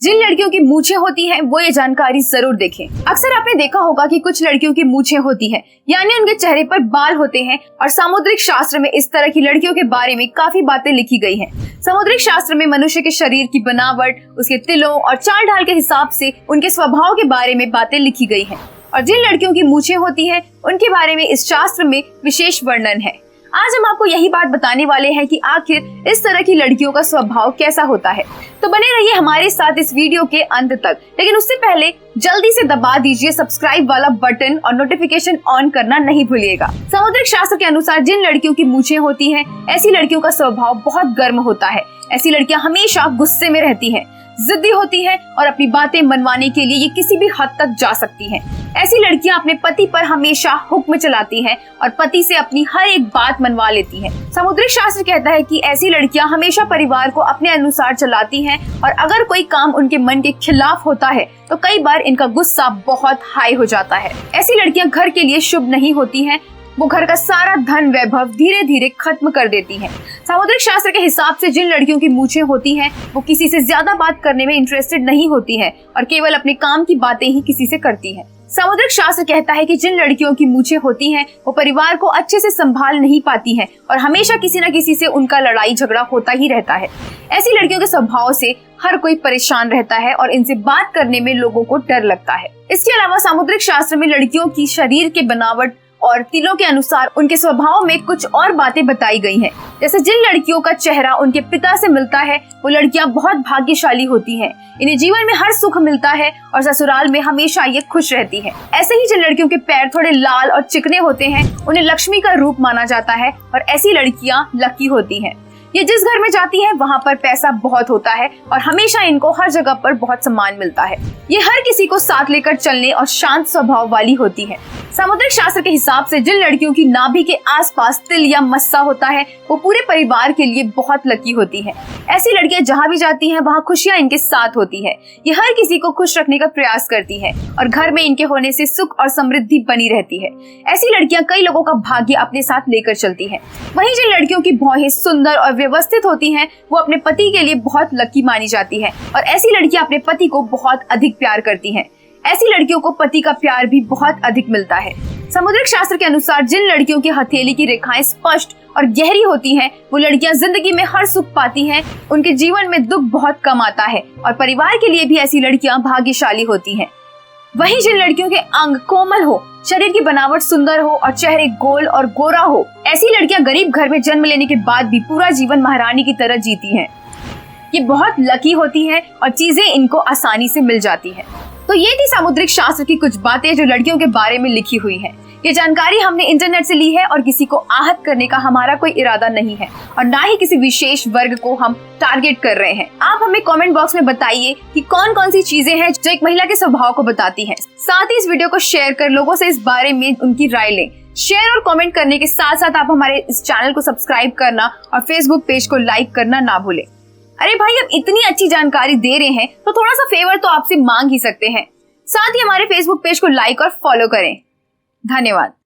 जिन लड़कियों की मूछें होती हैं वो ये जानकारी जरूर देखें। अक्सर आपने देखा होगा कि कुछ लड़कियों की मूछें होती हैं, यानी उनके चेहरे पर बाल होते हैं और सामुद्रिक शास्त्र में इस तरह की लड़कियों के बारे में काफी बातें लिखी गई हैं। सामुद्रिक शास्त्र में मनुष्य के शरीर की बनावट, उसके तिलों और चाल ढाल के हिसाब से उनके स्वभाव के बारे में बातें लिखी गई हैं और जिन लड़कियों की मूछें होती हैं उनके बारे में इस शास्त्र में विशेष वर्णन है। आज हम आपको यही बात बताने वाले हैं कि आखिर इस तरह की लड़कियों का स्वभाव कैसा होता है। तो बने रहिए हमारे साथ इस वीडियो के अंत तक, लेकिन उससे पहले जल्दी से दबा दीजिए सब्सक्राइब वाला बटन और नोटिफिकेशन ऑन करना नहीं भूलिएगा। सामुद्रिक शास्त्र के अनुसार जिन लड़कियों की मूछें होती हैं, ऐसी लड़कियों का स्वभाव बहुत गर्म होता है। ऐसी लड़कियां हमेशा गुस्से में रहती हैं, जिद्दी होती हैं और अपनी बातें मनवाने के लिए ये किसी भी हद तक जा सकती हैं। ऐसी लड़कियां अपने पति पर हमेशा हुक्म चलाती हैं और पति से अपनी हर एक बात मनवा लेती हैं। सामुद्रिक शास्त्र कहता है कि ऐसी लड़कियां हमेशा परिवार को अपने अनुसार चलाती हैं और अगर कोई काम उनके मन के खिलाफ होता है तो कई बार इनका गुस्सा बहुत हाई हो जाता है। ऐसी लड़कियां घर के लिए शुभ नहीं होती हैं, वो घर का सारा धन वैभव धीरे धीरे खत्म कर देती हैं। सामुद्रिक शास्त्र के हिसाब से जिन लड़कियों की मूछें होती हैं वो किसी से ज्यादा बात करने में इंटरेस्टेड नहीं होती हैं और केवल अपने काम की बातें ही किसी से करती हैं। सामुद्रिक शास्त्र कहता है कि जिन लड़कियों की मूछें होती हैं वो परिवार को अच्छे से संभाल नहीं पाती हैं और हमेशा किसी न किसी से उनका लड़ाई झगड़ा होता ही रहता है। ऐसी लड़कियों के स्वभाव से हर कोई परेशान रहता है और इनसे बात करने में लोगों को डर लगता है। इसके अलावा सामुद्रिक शास्त्र में लड़कियों की शरीर के बनावट और तिलों के अनुसार उनके स्वभाव में कुछ और बातें बताई गई हैं। जैसे जिन लड़कियों का चेहरा उनके पिता से मिलता है वो लड़कियां बहुत भाग्यशाली होती हैं। इन्हें जीवन में हर सुख मिलता है और ससुराल में हमेशा ये खुश रहती हैं। ऐसे ही जिन लड़कियों के पैर थोड़े लाल और चिकने होते हैं उन्हें लक्ष्मी का रूप माना जाता है और ऐसी लड़कियां लकी होती हैं। ये जिस घर में जाती है वहाँ पर पैसा बहुत होता है और हमेशा इनको हर जगह पर बहुत सम्मान मिलता है। ये हर किसी को साथ लेकर चलने और शांत स्वभाव वाली होती है। सामुद्रिक शास्त्र के हिसाब से जिन लड़कियों की नाभि के आसपास तिल या मस्सा होता है वो पूरे परिवार के लिए बहुत लकी होती है। ऐसी लड़कियां जहाँ भी जाती हैं वहाँ खुशियाँ इनके साथ होती है। ये हर किसी को खुश रखने का प्रयास करती है और घर में इनके होने से सुख और समृद्धि बनी रहती है। ऐसी लड़कियां कई लोगों का भाग्य अपने साथ लेकर चलती है। वहीं जिन लड़कियों की भौहें सुंदर और व्यवस्थित होती हैं वो अपने पति के लिए बहुत लकी मानी जाती है और ऐसी लड़कियां अपने पति को बहुत अधिक प्यार करती हैं। ऐसी लड़कियों को पति का प्यार भी बहुत अधिक मिलता है। सामुद्रिक शास्त्र के अनुसार जिन लड़कियों की हथेली की रेखाएं स्पष्ट और गहरी होती हैं वो लड़कियां जिंदगी में हर सुख पाती हैं। उनके जीवन में दुख बहुत कम आता है और परिवार के लिए भी ऐसी लड़कियां भाग्यशाली होती हैं। वहीं जिन लड़कियों के अंग कोमल हो, शरीर की बनावट सुंदर हो और चेहरे गोल और गोरा हो, ऐसी लड़कियां गरीब घर में जन्म लेने के बाद भी पूरा जीवन महारानी की तरह जीती हैं। ये बहुत लकी होती हैं और चीजें इनको आसानी से मिल जाती हैं। तो ये थी सामुद्रिक शास्त्र की कुछ बातें जो लड़कियों के बारे में लिखी हुई हैं। ये जानकारी हमने इंटरनेट से ली है और किसी को आहत करने का हमारा कोई इरादा नहीं है और ना ही किसी विशेष वर्ग को हम टारगेट कर रहे हैं। आप हमें कमेंट बॉक्स में बताइए कि कौन कौन सी चीजें हैं जो एक महिला के स्वभाव को बताती हैं। साथ ही इस वीडियो को शेयर कर लोगों से इस बारे में उनकी राय लें। शेयर और कमेंट करने के साथ साथ आप हमारे इस चैनल को सब्सक्राइब करना और फेसबुक पेज को लाइक करना ना भूलें। अरे भाई, अब इतनी अच्छी जानकारी दे रहे हैं तो थोड़ा सा फेवर तो आपसे मांग ही सकते हैं। साथ ही हमारे फेसबुक पेज को लाइक और फॉलो करें। धन्यवाद।